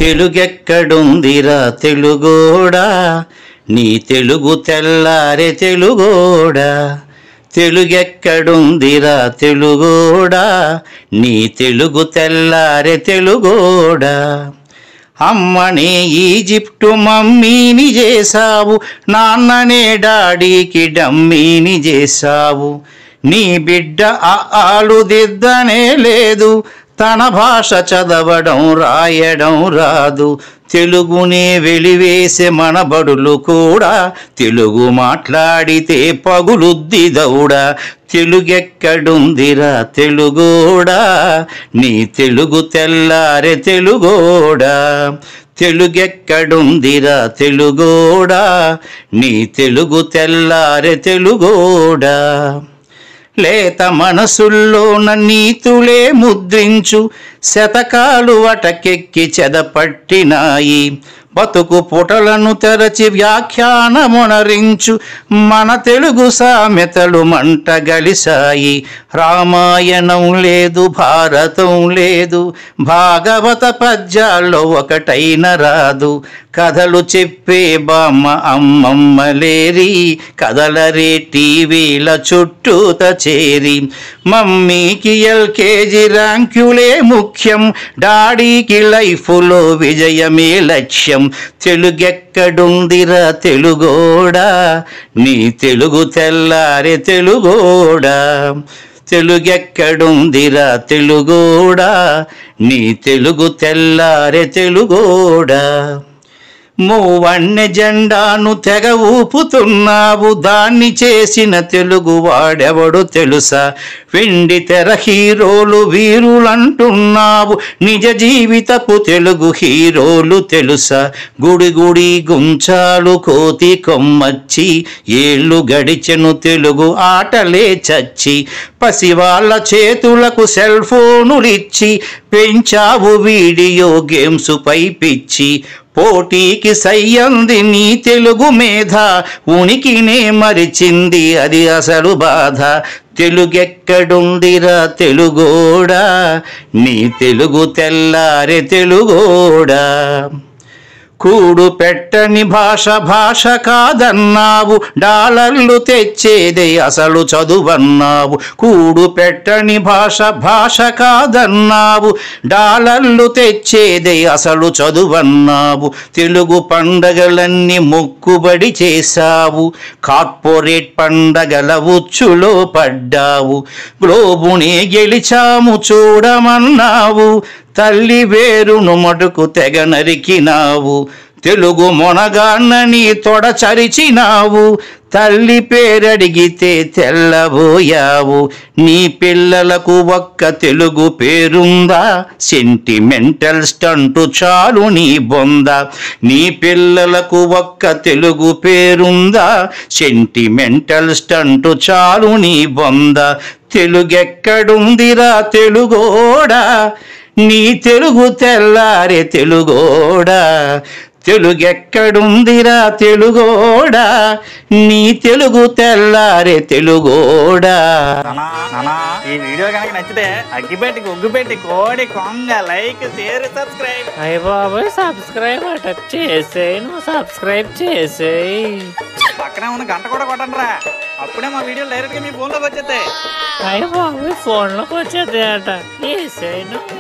తెలుగెక్కడుందిరా తెలుగోడా, నీ తెలుగు తెల్లారే తెలుగోడా. తెలుగెక్కడుందిరా తెలుగోడా, నీ తెలుగు తెల్లారే తెలుగోడా. అమ్మనే ఈజిప్టు మమ్మీని చేశావు, నాన్ననే డాడీకి డమ్మీని చేశావు. నీ బిడ్డ ఆలు దిద్దనే లేదు, తన భాష చదవడం రాయడం రాదు. తెలుగునే వెలివేసే మన బడులు కూడా తెలుగు మాట్లాడితే పగులుద్ది దౌడా. తెలుగెక్కడుందిరా తెలుగోడా, నీ తెలుగు తెల్లారే తెలుగోడా. తెలుగెక్కడుందిరా తెలుగోడా, నీ తెలుగు తెల్లారే తెలుగోడా. లేత మనసుల్లోన నీతులే ముద్రించు, శతకాలు అటకెక్కి చెదపట్టినాయి. బతుకు పుటలను తెరచి వ్యాఖ్యానమునరించు, మన తెలుగు సామెతలు మంట గలిసాయి. రామాయణం లేదు, భారతం లేదు, భాగవత పద్యాల్లో ఒకటైన రాదు. కథలు చెప్పే బామ్మ అమ్మమ్మ లేరి, కథలరే టీవీల చుట్టూత చేరి. మమ్మీకి ఎల్కేజీ ర్యాంకులే ముఖ్యం, డాడీకి లైఫ్లో విజయమే లక్ష్యం. తెలుగెక్కడుందిరా తెలుగోడా, నీ తెలుగు తెల్లారే తెలుగోడా. తెలుగెక్కడుందిరా తెలుగోడా, నీ తెలుగు తెల్లారే తెలుగోడా. మూవన్నె జెండాను తెగ ఊపుతున్నావు, దాన్ని చేసిన తెలుగు వాడెవడు తెలుసా. వెండి తెర హీరోలు వీరులంటున్నావు, నిజ జీవితపు తెలుగు హీరోలు తెలుసా. గుడి గుడి గుంచాలు కోతి కొమ్మచ్చి, ఏళ్ళు గడిచెను తెలుగు ఆటలే చచ్చి. పసివాళ్ళ చేతులకు సెల్ ఫోనులిచ్చి, పెంచావు వీడియో గేమ్స్ పై పిచ్చి. పోటీకి సయ్యంది నీ తెలుగు మేధ, ఉనికినే మరిచింది అది అసలు బాధ. తెలుగెక్కడుందిరా తెలుగోడా, నీ తెలుగు తెల్లారే తెలుగోడా. కూడు పెట్టని భాష భాష కాదన్నావు, డాలర్లు తెచ్చేదే అసలు చదువన్నావు. కూడు పెట్టని భాష భాష కాదన్నావు, డాలర్లు తెచ్చేదే అసలు చదువన్నావు. తెలుగు పండగలన్నీ మొక్కుబడి చేశావు, కార్పొరేట్ పండగల ఉచ్చులో పడ్డావు. గ్లోబునే గెలిచాము చూడమన్నావు, తల్లి వేరును మటుకు తెగ నరికినావు. తెలుగు మొనగాన్నని తొడచరిచినావు, తల్లి పేరడిగితే తెల్లబోయావు. నీ పిల్లలకు ఒక్క తెలుగు పేరుందా, సెంటిమెంటల్ స్టంటు చాలు నీ బొంద. నీ పిల్లలకు ఒక్క తెలుగు పేరుందా, సెంటిమెంటల్ స్టంటు చాలు నీ బొంద. తెలుగెక్కడుందిరా తెలుగోడా, నీ తెలుగు తెల్లారే తెలుగోడా. తెలుగెక్కడుందిరా తెలుగోడా, నీ తెలుగు తెల్లారే తెలుగోడా. ఈ వీడియో కనుక నచ్చితే అగ్గిపెట్టి ఉగ్గుపెట్టి కోడి కొంగ లైక్ షేర్ సబ్స్క్రైబ్. అయ్య బాబాయ్ సబ్స్క్రైబ్ అట చేసేయి, నువ్వు సబ్స్క్రైబ్ చేసేయి. పక్కనే ఉన్న గంట కూడా కొట్టండి రా, అప్పుడే మా వీడియో డైరెక్ట్ గా మీ ఫోన్ లోకి వచ్చేస్తాయి. అయ్య బాబాయ్ ఫోన్ లోకి వచ్చేది అట చేసేయి నువ్వు.